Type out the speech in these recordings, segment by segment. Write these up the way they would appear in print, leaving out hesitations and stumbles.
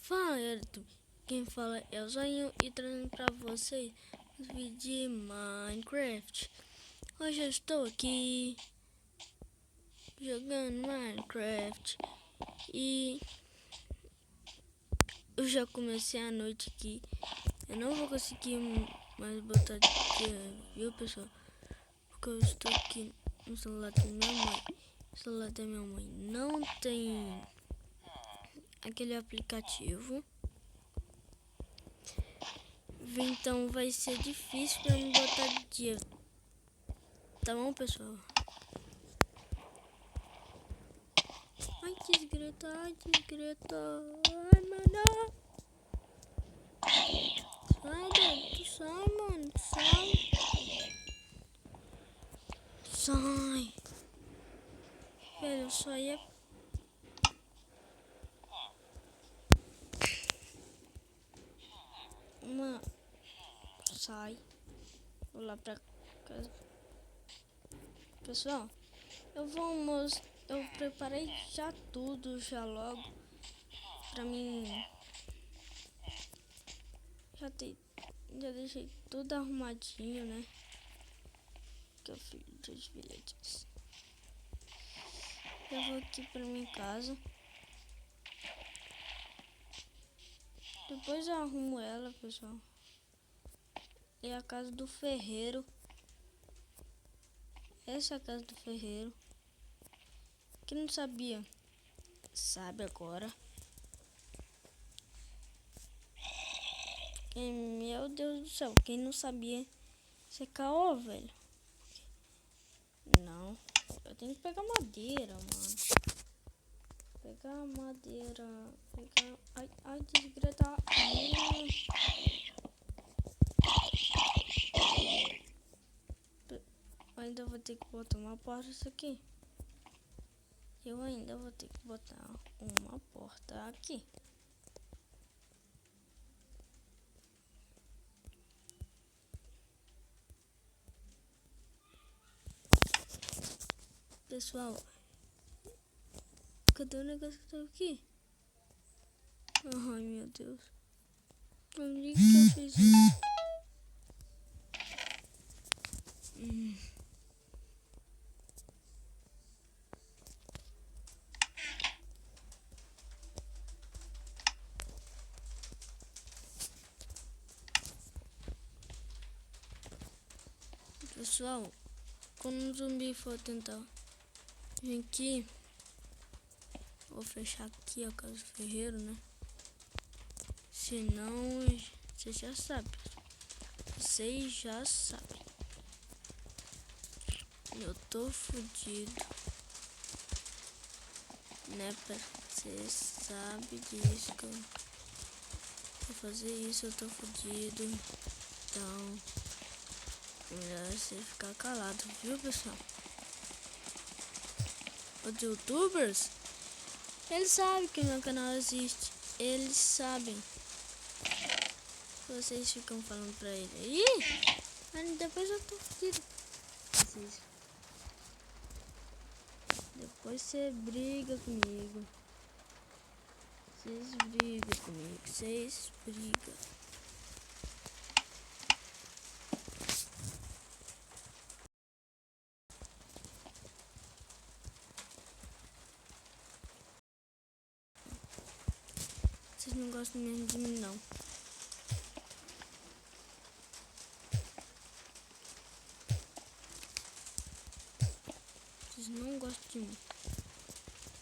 Fala, Elton. Quem fala é o Zoinho e trazendo pra vocês os vídeos de Minecraft. Hoje eu estou aqui jogando Minecraft e eu já comecei a noite aqui. Eu não vou conseguir mais botar dia, viu, pessoal? Porque eu estou aqui no celular da minha mãe. O celular da minha mãe não tem aquele aplicativo. Então vai ser difícil pra mim botar dia. Tá bom, pessoal? Ai, desgreta, ai, desgreta. Ai, mano. Sai, Beto, sai, mano, sai. Sai. Velho, só ia... Mano, sai. Vou lá pra casa. Pessoal, eu vou mostrar. Eu preparei já tudo, já logo. Pra mim... Já deixei tudo arrumadinho, né? Que eu fiz dos bilhetes. Eu vou aqui pra minha casa. Depois eu arrumo ela, pessoal. É a casa do ferreiro. Essa é a casa do ferreiro. Quem não sabia, sabe agora. E, meu Deus do céu, quem não sabia, você é caô, velho. Não, eu tenho que pegar madeira, mano. Pegar madeira. Pegar... Ai, ai, desgreta. Eu ainda vou ter que botar uma porta isso aqui. Eu ainda vou ter que botar uma porta aqui. Pessoal, cadê o negócio que tá aqui? Ai, meu Deus. Onde que eu fiz isso? Pessoal, quando um zumbi for tentar vir aqui, vou fechar aqui a casa do ferreiro, né? Senão, você já sabe. Vocês já sabem. Eu tô fudido. Né, você sabe disso que eu vou fazer isso, eu tô fudido. Então, é melhor você ficar calado, viu, pessoal? Os youtubers, eles sabem que meu canal existe. Eles sabem. Vocês ficam falando pra ele aí, mas depois eu tô fudido. Depois você briga comigo. Vocês brigam comigo. Vocês brigam. Vocês não gostam mesmo de mim, não. Vocês não gostam de mim.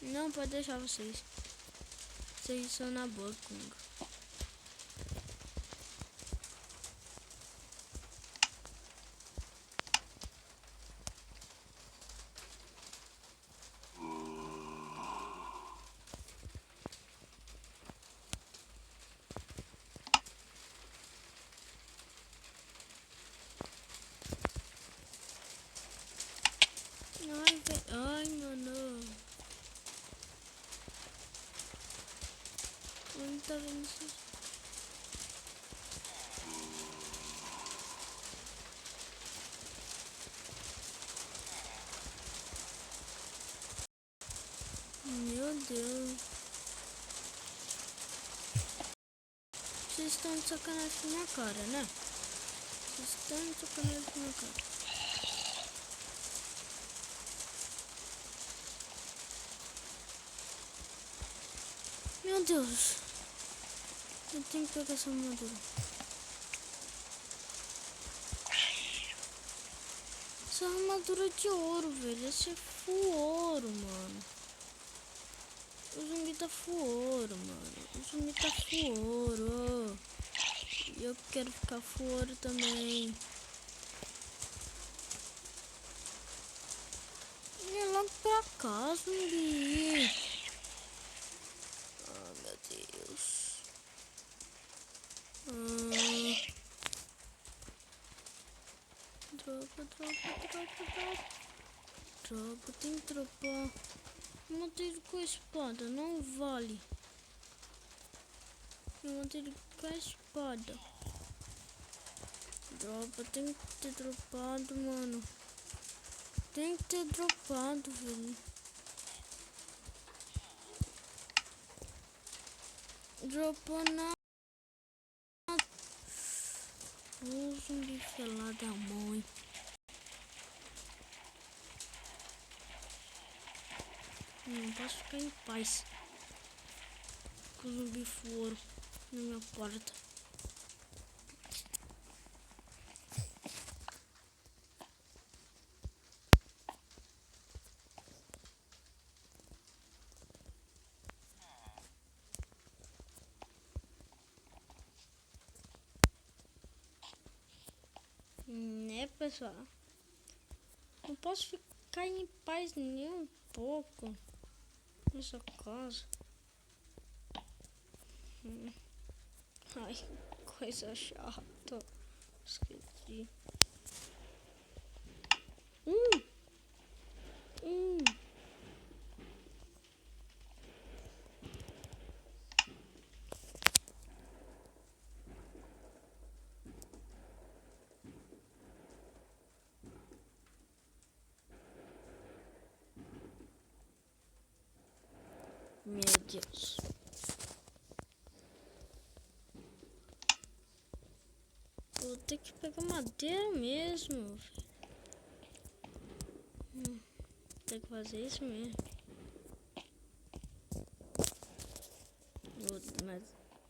Não, pode deixar vocês. Vocês são na boa comigo. Ai, mano. Onde tá vendo isso? Meu Deus. Vocês estão de sacanagem com a minha cara, né? Vocês estão de sacanagem com a minha cara. Meu Deus. Eu tenho que pegar essa armadura. Essa armadura de ouro, velho. Esse é full ouro, mano. O zumbi tá full ouro, mano. O zumbi tá full ouro. E eu quero ficar full ouro também. Vem logo pra cá, zumbi. Ah, meu Deus. Dropa. Dropa, tem que dropar. Eu matei ele com a espada, não vale. Eu matei ele com a espada. Dropa, tem que ter dropado, mano. Tem que ter dropado, velho. Dropou nada. O zumbi lá da mãe. Não posso ficar em paz. Com o zumbi foro na minha porta. Né, pessoal? Não posso ficar em paz nem um pouco nessa casa. Ai, coisa chata. Esqueci. Meu Deus. Vou ter que pegar madeira mesmo. Tem que fazer isso mesmo. Mas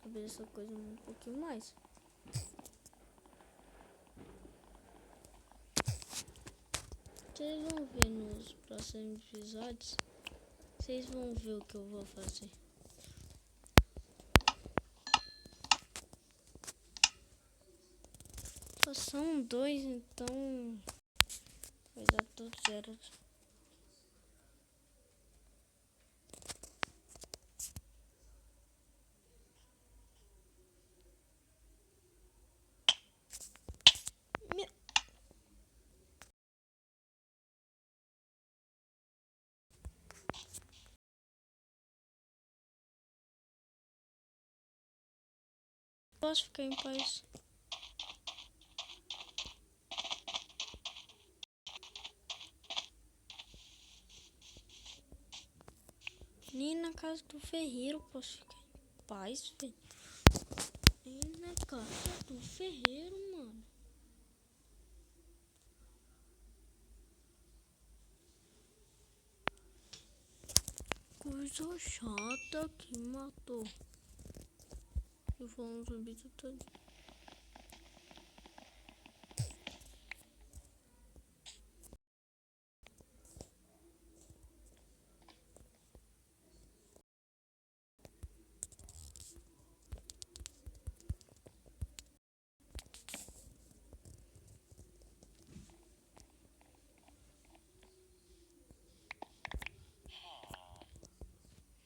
abrir essa coisa um pouquinho mais. Vocês vão ver nos próximos episódios. Vocês vão ver o que eu vou fazer. Só são 2, então vai dar tudo certo. Posso ficar em paz. Nem na casa do ferreiro posso ficar em paz, velho. Nem na casa do ferreiro, mano. Coisa chata que matou. Eu vou um zumbi todo.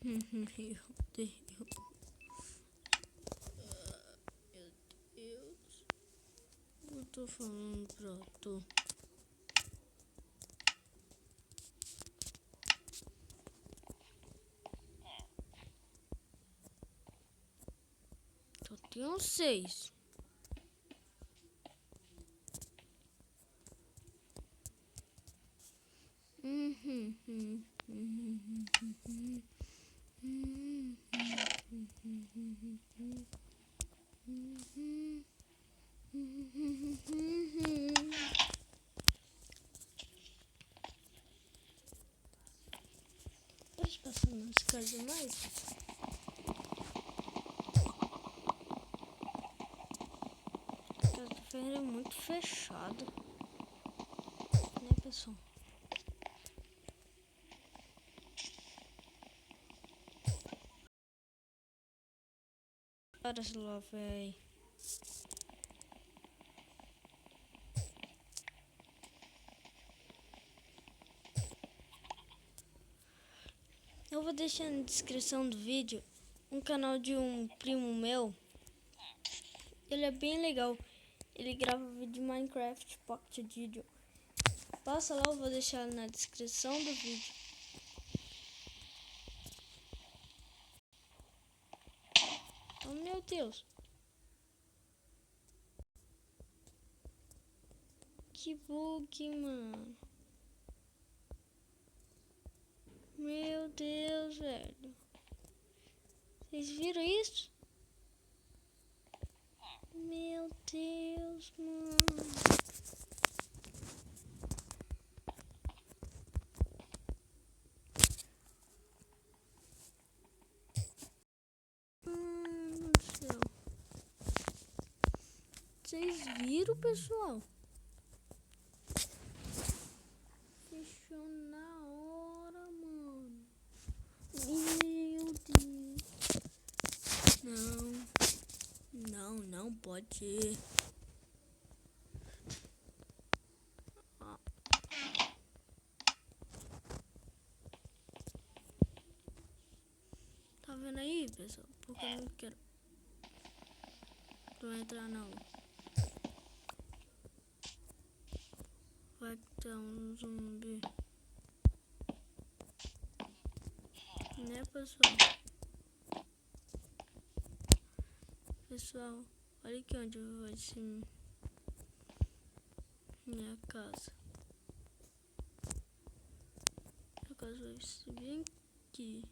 Meu Deus. Meu Deus. Eu tô falando pra tu. Só tenho 6. mais. Esse ferreiro é muito fechado, né, pessoal? Olha lá, véi. Eu vou deixar na descrição do vídeo um canal de um primo meu. Ele é bem legal. Ele grava vídeo de Minecraft Pocket Video. Passa lá, eu vou deixar na descrição do vídeo. Oh, meu Deus. Que bug, mano. Meu Deus, velho. Vocês viram isso? Meu Deus, mano. Mano do céu. Vocês viram, pessoal? Fechou na hora, mano. Meu Deus. Não pode. Tá vendo aí, pessoal? Porque eu não quero. Não entrar não. Vai ter um zumbi. Né, pessoal? Pessoal, olha aqui onde vai ser minha casa. Minha casa vai ser bem aqui.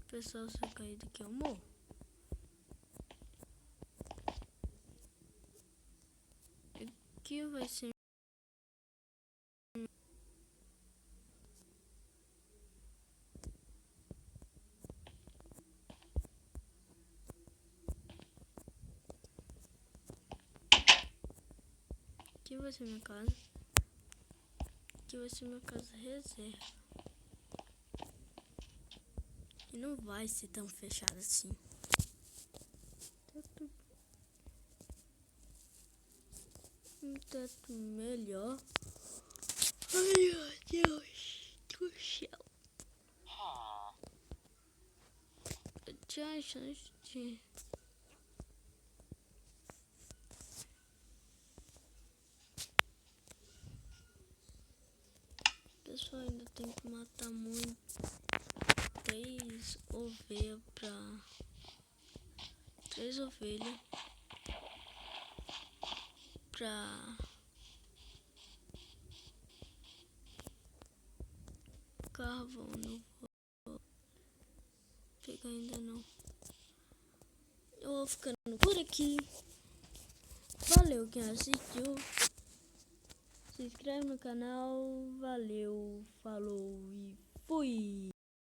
Pessoal, se eu cair daqui eu morro. Aqui vai ser. Aqui vai ser minha casa. Aqui vai ser minha casa reserva. E não vai ser tão fechado assim. Um teto melhor. Ai, meu Deus do céu. Eu tinha a chance de... Pessoal, ainda tem que matar muito. 3 ovelhas pra... 3 ovelhas pra... Carvão, não vou pegar ainda não. Eu vou ficando por aqui. Valeu quem assistiu. Se inscreve no canal. Valeu, falou e fui!